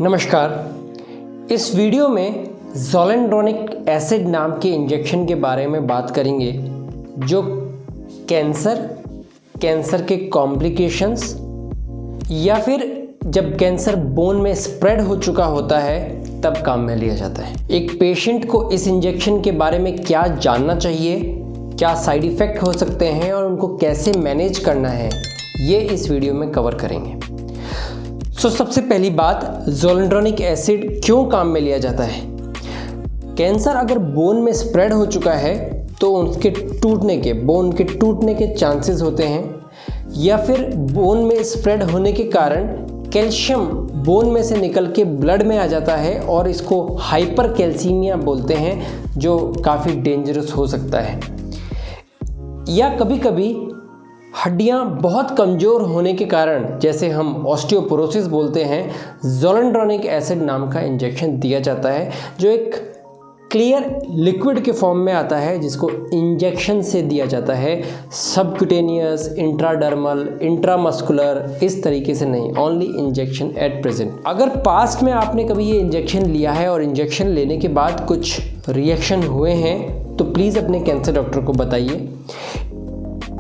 नमस्कार। इस वीडियो में ज़ोलेंड्रोनिक एसिड नाम के इंजेक्शन के बारे में बात करेंगे जो कैंसर के कॉम्प्लिकेशंस या फिर जब कैंसर बोन में स्प्रेड हो चुका होता है तब काम में लिया जाता है। एक पेशेंट को इस इंजेक्शन के बारे में क्या जानना चाहिए, क्या साइड इफ़ेक्ट हो सकते हैं और उनको कैसे मैनेज करना है, ये इस वीडियो में कवर करेंगे। सबसे पहली बात, ज़ोलेंड्रोनिक एसिड क्यों काम में लिया जाता है। कैंसर अगर बोन में स्प्रेड हो चुका है तो उसके बोन के टूटने के चांसेस होते हैं, या फिर बोन में स्प्रेड होने के कारण कैल्शियम बोन में से निकल के ब्लड में आ जाता है और इसको हाइपर कैल्सीमिया बोलते हैं, जो काफ़ी डेंजरस हो सकता है। या कभी कभी हड्डियां बहुत कमज़ोर होने के कारण, जैसे हम ऑस्टियोपोरोसिस बोलते हैं, ज़ोलेंड्रोनिक एसिड नाम का इंजेक्शन दिया जाता है जो एक क्लियर लिक्विड के फॉर्म में आता है, जिसको इंजेक्शन से दिया जाता है। सबक्यूटेनियस, इंट्राडर्मल, इंट्रामस्कुलर, इस तरीके से नहीं, ओनली इंजेक्शन एट प्रेजेंट। अगर पास्ट में आपने कभी ये इंजेक्शन लिया है और इंजेक्शन लेने के बाद कुछ रिएक्शन हुए हैं तो प्लीज़ अपने कैंसर डॉक्टर को बताइए।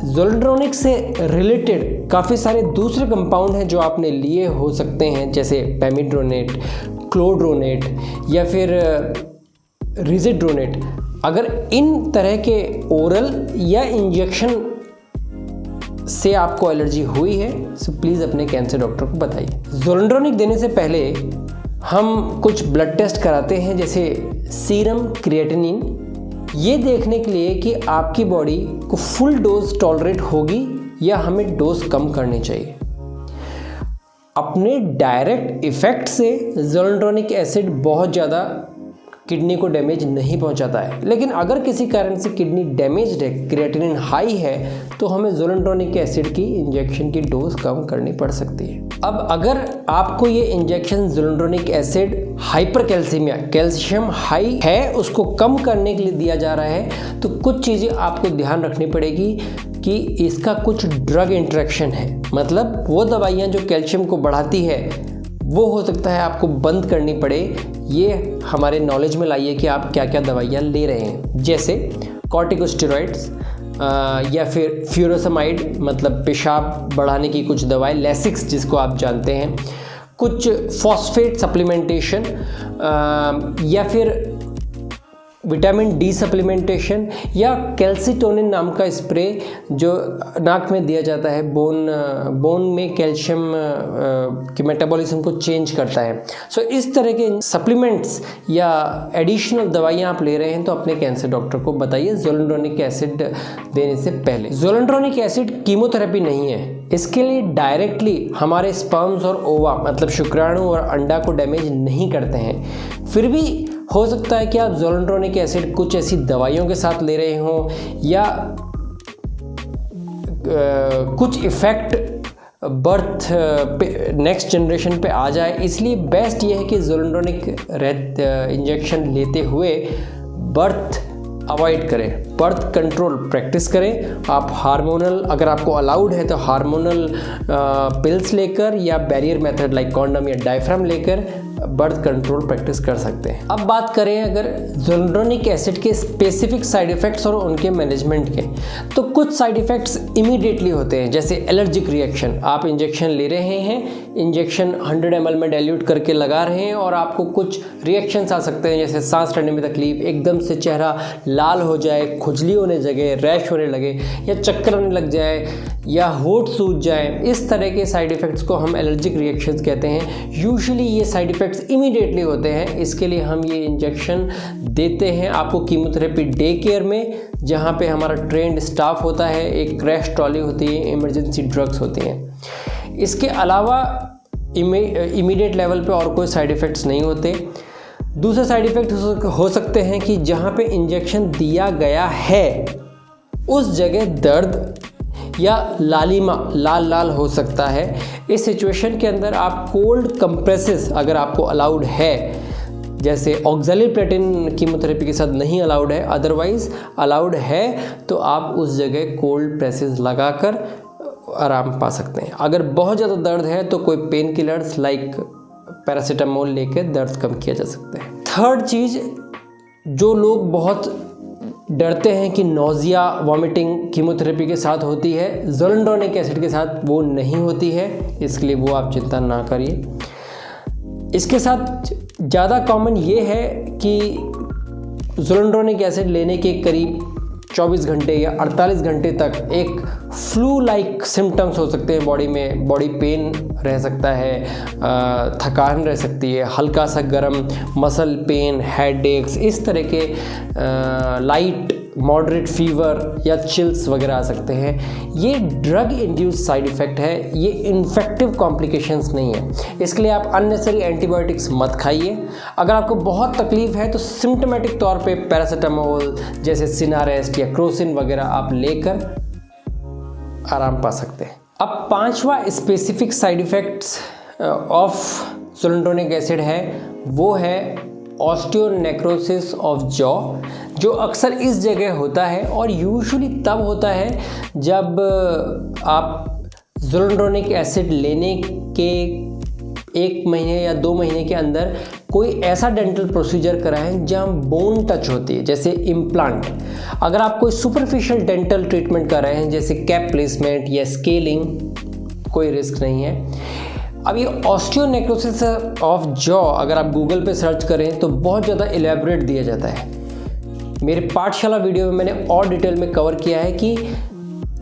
ज़ोलेंड्रोनिक से रिलेटेड काफ़ी सारे दूसरे कंपाउंड हैं जो आपने लिए हो सकते हैं, जैसे पैमिड्रोनेट, क्लोड्रोनेट या फिर रिजिड्रोनेट। अगर इन तरह के ओरल या इंजेक्शन से आपको एलर्जी हुई है तो प्लीज़ अपने कैंसर डॉक्टर को बताइए। ज़ोलेंड्रोनिक देने से पहले हम कुछ ब्लड टेस्ट कराते हैं, जैसे सीरम क्रिएटिनिन, ये देखने के लिए कि आपकी बॉडी को फुल डोज टॉलरेट होगी या हमें डोज कम करनी चाहिए। अपने डायरेक्ट इफ़ेक्ट से ज़ोलेंड्रोनिक एसिड बहुत ज़्यादा किडनी को डैमेज नहीं पहुंचाता है, लेकिन अगर किसी कारण से किडनी डैमेज्ड है, क्रिएटिनिन हाई है, तो हमें ज़ोलेंड्रोनिक एसिड की इंजेक्शन की डोज कम करनी पड़ सकती है। अब अगर आपको ये injection zoledronic acid hypercalcemia, calcium high है, उसको कम करने के लिए दिया जा रहा है, तो कुछ चीज़ें आपको ध्यान रखनी पड़ेगी कि इसका कुछ ड्रग इंटरेक्शन है। मतलब वो दवाइयाँ जो कैल्शियम को बढ़ाती है वो हो सकता है आपको बंद करनी पड़े। ये हमारे नॉलेज में लाइए कि आप क्या क्या दवाइयाँ ले रहे हैं, जैसे कॉर्टिकोस्टेरॉइड्स या फिर फ्यूरोसमाइड, मतलब पेशाब बढ़ाने की कुछ दवाई, लेसिक्स जिसको आप जानते हैं, कुछ फॉस्फेट सप्लीमेंटेशन या फिर विटामिन डी सप्लीमेंटेशन, या कैल्सीटोनिन नाम का स्प्रे जो नाक में दिया जाता है, बोन में कैल्शियम की मेटाबॉलिज्म को चेंज करता है। इस तरह के सप्लीमेंट्स या एडिशनल दवाइयाँ आप ले रहे हैं तो अपने कैंसर डॉक्टर को बताइए ज़ोलेंड्रोनिक एसिड देने से पहले। ज़ोलेंड्रोनिक एसिड कीमोथेरेपी नहीं है, इसके लिए डायरेक्टली हमारे स्पर्म्स और ओवा, मतलब शुक्राणु और अंडा को डैमेज नहीं करते हैं। फिर भी हो सकता है कि आप ज़ोलेंड्रोनिक एसिड कुछ ऐसी दवाइयों के साथ ले रहे हों या कुछ इफ़ेक्ट बर्थ पे, नेक्स्ट जनरेशन पे आ जाए, इसलिए बेस्ट ये है कि ज़ोलेंड्रोनिक इंजेक्शन लेते हुए बर्थ अवॉइड करें, बर्थ कंट्रोल प्रैक्टिस करें। आप हार्मोनल, अगर आपको अलाउड है तो हार्मोनल पिल्स लेकर या बैरियर मेथड लाइक कॉन्डम या डायफ्राम लेकर बर्थ कंट्रोल प्रैक्टिस कर सकते हैं। अब बात करें अगर ज़ोलेंड्रोनिक एसिड के स्पेसिफिक साइड इफ़ेक्ट्स और उनके मैनेजमेंट के, तो कुछ साइड इफ़ेक्ट्स इमीडिएटली होते हैं, जैसे एलर्जिक रिएक्शन। आप इंजेक्शन ले रहे हैं, इंजेक्शन 100 ml में डाइल्यूट करके लगा रहे हैं और आपको कुछ रिएक्शंस आ सकते हैं, जैसे सांस लेने में तकलीफ, एकदम से चेहरा लाल हो जाए, खुजली होने लगे, रैश होने लगे, या चक्कर आने लग जाए, या होंठ सूज जाए। इस तरह के साइड इफ़ेक्ट्स को हम एलर्जिक रिएक्शंस कहते हैं। यूजुअली ये साइड इफ़ेक्ट्स इमीडिएटली होते हैं, इसके लिए हम ये इंजेक्शन देते हैं आपको कीमोथेरेपी डे केयर में, जहाँ पे हमारा ट्रेंड स्टाफ होता है, एक क्रैश ट्रॉली होती है, इमरजेंसी ड्रग्स होती हैं। इसके अलावा इमीडिएट लेवल पे और कोई साइड इफ़ेक्ट्स नहीं होते। दूसरे साइड इफ़ेक्ट हो सकते हैं कि जहाँ पे इंजेक्शन दिया गया है उस जगह दर्द या लालिमा, लाल हो सकता है। इस सिचुएशन के अंदर आप कोल्ड कंप्रेसेस, अगर आपको अलाउड है, जैसे ऑक्सैलिप्लेटिन कीमोथेरेपी के साथ नहीं अलाउड है, अदरवाइज अलाउड है, तो आप उस जगह कोल्ड प्रेसेस लगाकर आराम पा सकते हैं। अगर बहुत ज़्यादा दर्द है तो कोई पेन किलर्स लाइक पैरासीटामोल लेकर दर्द कम किया जा सकता है। थर्ड चीज़, जो लोग बहुत डरते हैं कि नोज़िया वॉमिटिंग कीमोथेरेपी के साथ होती है, ज़ोलुंडोनिक एसिड के साथ वो नहीं होती है, इसके लिए वो आप चिंता ना करिए। इसके साथ ज़्यादा कॉमन ये है कि ज़ोलुंडोनिक एसिड लेने के करीब 24 घंटे या 48 घंटे तक एक फ्लू लाइक सिम्टम्स हो सकते हैं बॉडी में। बॉडी पेन रह सकता है, थकान रह सकती है, हल्का सा गर्म, मसल पेन, हेडेक्स, इस तरह के लाइट मॉडरेट फीवर या चिल्स वगैरह आ सकते हैं। ये ड्रग इंड्यूस साइड इफ़ेक्ट है, ये इन्फेक्टिव कॉम्प्लिकेशंस नहीं है। इसके लिए आप अननेसेसरी एंटीबायोटिक्स मत खाइए। अगर आपको बहुत तकलीफ है तो सिम्टोमेटिक तौर पे पैरासीटामोल जैसे सिनारेस्ट या क्रोसिन वगैरह आप लेकर आराम पा सकते हैं। अब पांचवा specific side effects of zoledronic acid है, वो है ऑस्टियोनेक्रोसिस ऑफ जॉ, जो अक्सर इस जगह होता है और यूजुअली तब होता है जब आप ज़ोलुंडोनिक एसिड लेने के 1 महीने या 2 महीने के अंदर कोई ऐसा डेंटल प्रोसीजर कराएं जहाँ बोन टच होती है, जैसे इम्प्लांट। अगर आप कोई सुपरफिशियल डेंटल ट्रीटमेंट कर रहे हैं जैसे कैप प्लेसमेंट या स्केलिंग, कोई रिस्क नहीं है। अब ये ऑस्टियोनेक्रोसिस ऑफ जॉ अगर आप गूगल पे सर्च करें तो बहुत ज़्यादा इलेबोरेट दिया जाता है। मेरे पाठशाला वीडियो में मैंने और डिटेल में कवर किया है कि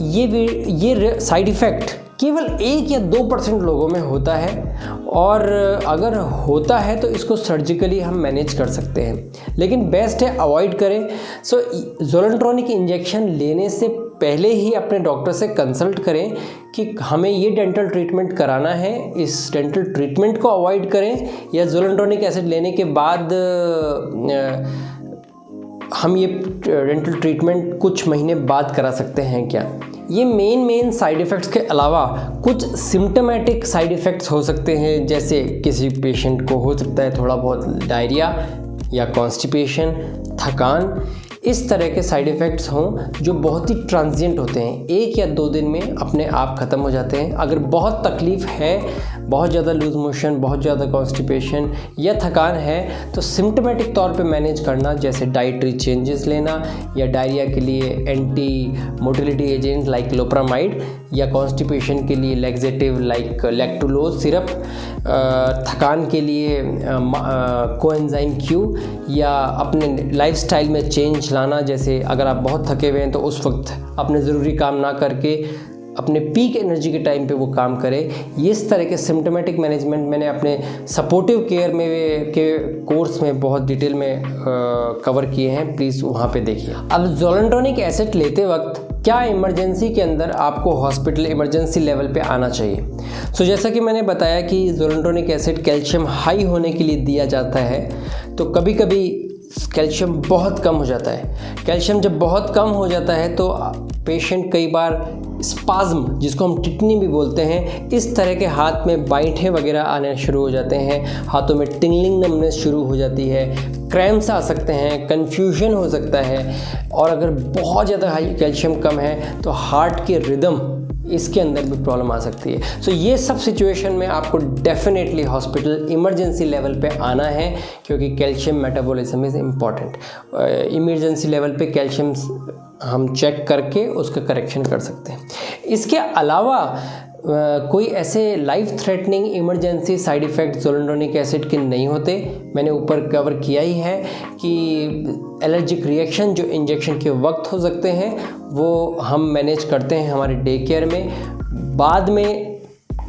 ये साइड इफ़ेक्ट केवल 1 या 2% लोगों में होता है और अगर होता है तो इसको सर्जिकली हम मैनेज कर सकते हैं, लेकिन बेस्ट है अवॉइड करें। सो ज़ोलुंडोनिक इंजेक्शन लेने से पहले ही अपने डॉक्टर से कंसल्ट करें कि हमें ये डेंटल ट्रीटमेंट कराना है, इस डेंटल ट्रीटमेंट को अवॉइड करें या ज़ोलुंडोनिक एसिड लेने के बाद हम ये डेंटल ट्रीटमेंट कुछ महीने बाद करा सकते हैं क्या। ये मेन साइड इफ़ेक्ट्स के अलावा कुछ सिम्टोमेटिक साइड इफ़ेक्ट्स हो सकते हैं, जैसे किसी पेशेंट को हो सकता है थोड़ा बहुत डायरिया या कॉन्स्टिपेशन, थकान, इस तरह के साइड इफ़ेक्ट्स हों जो बहुत ही ट्रांजिएंट होते हैं, 1 या 2 दिन में अपने आप ख़त्म हो जाते हैं। अगर बहुत तकलीफ़ है, बहुत ज़्यादा लूज मोशन, बहुत ज़्यादा कॉन्स्टिपेशन या थकान है तो सिम्टोमेटिक तौर पे मैनेज करना, जैसे डाइटरी चेंजेस लेना या डायरिया के लिए anti motility agent like loperamide या कॉन्स्टिपेशन के लिए लैक्सेटिव लाइक लैक्टुलोज सिरप, थकान के लिए कोएंजाइम क्यू या अपने लाइफस्टाइल में चेंज लाना, जैसे अगर आप बहुत थके हुए हैं तो उस वक्त अपने ज़रूरी काम ना करके अपने पीक एनर्जी के टाइम पे वो काम करें। ये इस तरह के सिम्टोमेटिक मैनेजमेंट मैंने अपने सपोर्टिव केयर में के कोर्स में बहुत डिटेल में कवर किए हैं, प्लीज़ वहाँ पे देखिए। अब ज़ोलुंडोनिक एसिड लेते वक्त क्या इमरजेंसी के अंदर आपको हॉस्पिटल इमरजेंसी लेवल पे आना चाहिए। सो जैसा कि मैंने बताया कि ज़ोलुंडोनिक एसिड कैल्शियम हाई होने के लिए दिया जाता है, तो कभी कभी कैल्शियम बहुत कम हो जाता है। कैल्शियम जब बहुत कम हो जाता है तो पेशेंट कई बार स्पाज्म, जिसको हम टिटनी भी बोलते हैं, इस तरह के हाथ में बाइंठे वगैरह आने शुरू हो जाते हैं, हाथों में टिंगलिंग नमनेस शुरू हो जाती है, क्रैम्प्स आ सकते हैं, कन्फ्यूजन हो सकता है, और अगर बहुत ज़्यादा हाई कैल्शियम कम है तो हार्ट के रिदम, इसके अंदर भी प्रॉब्लम आ सकती है। सो ये सब सिचुएशन में आपको डेफिनेटली हॉस्पिटल इमरजेंसी लेवल पे आना है, क्योंकि calcium metabolism is important. Emergency level पे कैल्शियम हम चेक करके उसका करेक्शन कर सकते हैं। इसके अलावा कोई ऐसे life threatening emergency side effect zoledronic acid के नहीं होते। मैंने ऊपर कवर किया ही है कि एलर्जिक रिएक्शन जो इंजेक्शन के वक्त हो सकते हैं वो हम मैनेज करते हैं हमारे डे केयर में, बाद में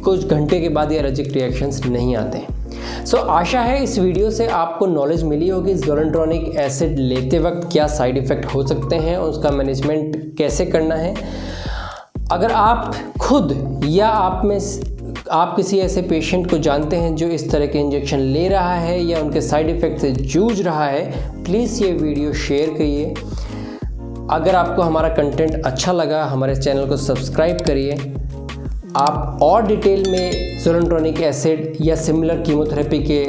कुछ घंटे के बाद ये एलर्जिक रिएक्शंस नहीं आते हैं। सो आशा है इस वीडियो से आपको नॉलेज मिली होगी ज़ोलुंडोनिक एसिड लेते वक्त क्या साइड इफ़ेक्ट हो सकते हैं, उसका मैनेजमेंट कैसे करना है। अगर आप खुद या आप किसी ऐसे पेशेंट को जानते हैं जो इस तरह के इंजेक्शन ले रहा है या उनके साइड इफ़ेक्ट से जूझ रहा है, प्लीज़ ये वीडियो शेयर करिए। अगर आपको हमारा कंटेंट अच्छा लगा, हमारे चैनल को सब्सक्राइब करिए। आप और डिटेल में ज़ोलुंडोनिक एसिड या सिमिलर कीमोथेरेपी के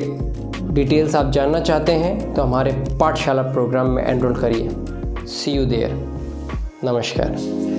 डिटेल्स आप जानना चाहते हैं तो हमारे पाठशाला प्रोग्राम में एनरोल करिए। सी यू देयर। नमस्कार।